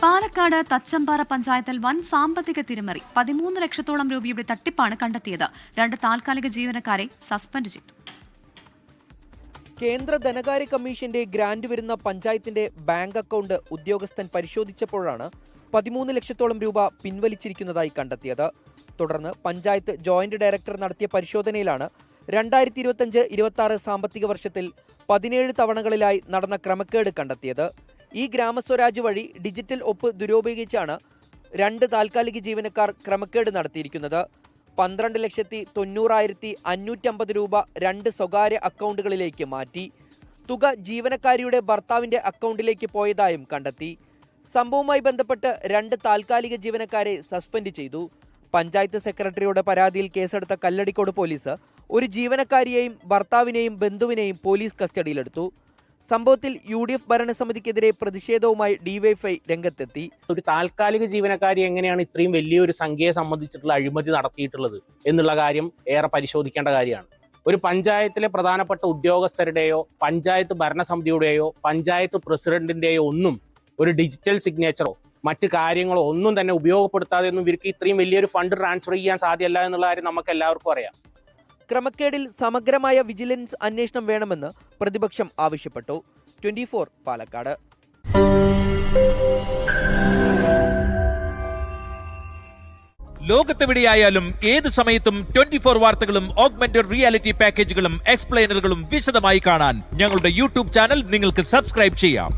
പാലക്കാട് തച്ചമ്പാറ പഞ്ചായത്തിൽ വൻ സാമ്പത്തിക തിരിമറി 13 ലക്ഷത്തോളം രൂപയുടെ തട്ടിപ്പാണ് കണ്ടെത്തിയത്. 2 താൽക്കാലിക ജീവനക്കാരെ സസ്പെൻഡ് ചെയ്തു. കേന്ദ്ര ധനകാര്യ കമ്മീഷന്റെ ഗ്രാന്റ് വരുന്ന പഞ്ചായത്തിന്റെ ബാങ്ക് അക്കൗണ്ട് ഉദ്യോഗസ്ഥൻ പരിശോധിച്ചപ്പോഴാണ് 13 ലക്ഷത്തോളം രൂപ പിൻവലിച്ചിരിക്കുന്നതായി കണ്ടെത്തിയത്. തുടർന്ന് പഞ്ചായത്ത് ജോയിന്റ് ഡയറക്ടർ നടത്തിയ പരിശോധനയിലാണ് 2025-26 സാമ്പത്തിക വർഷത്തിൽ 17 തവണകളിലായി നടന്ന ക്രമക്കേട് കണ്ടെത്തിയത്. ഈ ഗ്രാമസ്വരാജ് വഴി ഡിജിറ്റൽ ഒപ്പ് ദുരുപയോഗിച്ചാണ് 2 താൽക്കാലിക ജീവനക്കാർ ക്രമക്കേട് നടത്തിയിരിക്കുന്നത്. 12,90,550 രൂപ 2 സ്വകാര്യ അക്കൗണ്ടുകളിലേക്ക് മാറ്റി. തുക ജീവനക്കാരിയുടെ ഭർത്താവിന്റെ അക്കൗണ്ടിലേക്ക് പോയതായും കണ്ടെത്തി. സംഭവവുമായി ബന്ധപ്പെട്ട് 2 താൽക്കാലിക ജീവനക്കാരെ സസ്പെൻഡ് ചെയ്തു. പഞ്ചായത്ത് സെക്രട്ടറിയുടെ പരാതിയിൽ കേസെടുത്ത കല്ലടിക്കോട് പോലീസ് ഒരു ജീവനക്കാരിയെയും ഭർത്താവിനെയും ബന്ധുവിനെയും പോലീസ് കസ്റ്റഡിയിലെടുത്തു. സംഭവത്തിൽ UDF ഭരണസമിതിക്കെതിരെ പ്രതിഷേധവുമായി ഡിവൈഎഫ്ഐ രംഗത്തെത്തി. ഒരു താൽക്കാലിക ജീവനക്കാരി എങ്ങനെയാണ് ഇത്രയും വലിയൊരു സംഖ്യയെ സംബന്ധിച്ചിട്ടുള്ള അഴിമതി നടത്തിയിട്ടുള്ളത് എന്നുള്ള കാര്യം ഏറെ പരിശോധിക്കേണ്ട കാര്യമാണ്. ഒരു പഞ്ചായത്തിലെ പ്രധാനപ്പെട്ട ഉദ്യോഗസ്ഥരുടെയോ പഞ്ചായത്ത് ഭരണസമിതിയുടെയോ പഞ്ചായത്ത് പ്രസിഡന്റിന്റെയോ ഒന്നും ഒരു ഡിജിറ്റൽ സിഗ്നേച്ചറോ മറ്റു കാര്യങ്ങളോ ഒന്നും തന്നെ ഉപയോഗപ്പെടുത്താതെ ഒന്നും ഇവർക്ക് ഇത്രയും വലിയൊരു ഫണ്ട് ട്രാൻസ്ഫർ ചെയ്യാൻ സാധ്യമല്ല എന്നുള്ള കാര്യം നമുക്ക് എല്ലാവർക്കും അറിയാം. ക്രമക്കേടിൽ സമഗ്രമായ വിജിലൻസ് അന്വേഷണം വേണമെന്ന് പ്രതിപക്ഷം ആവശ്യപ്പെട്ടു. 24 പാലക്കാട്. ലോകത്തെവിടെയായാലും ഏത് സമയത്തും 24 വാർത്തകളും ഓഗ്മെന്റഡ് റിയാലിറ്റി പാക്കേജുകളും എക്സ്പ്ലെയിനറുകളും വിശദമായി കാണാൻ ഞങ്ങളുടെ YouTube ചാനൽ നിങ്ങൾക്ക് സബ്സ്ക്രൈബ് ചെയ്യാം.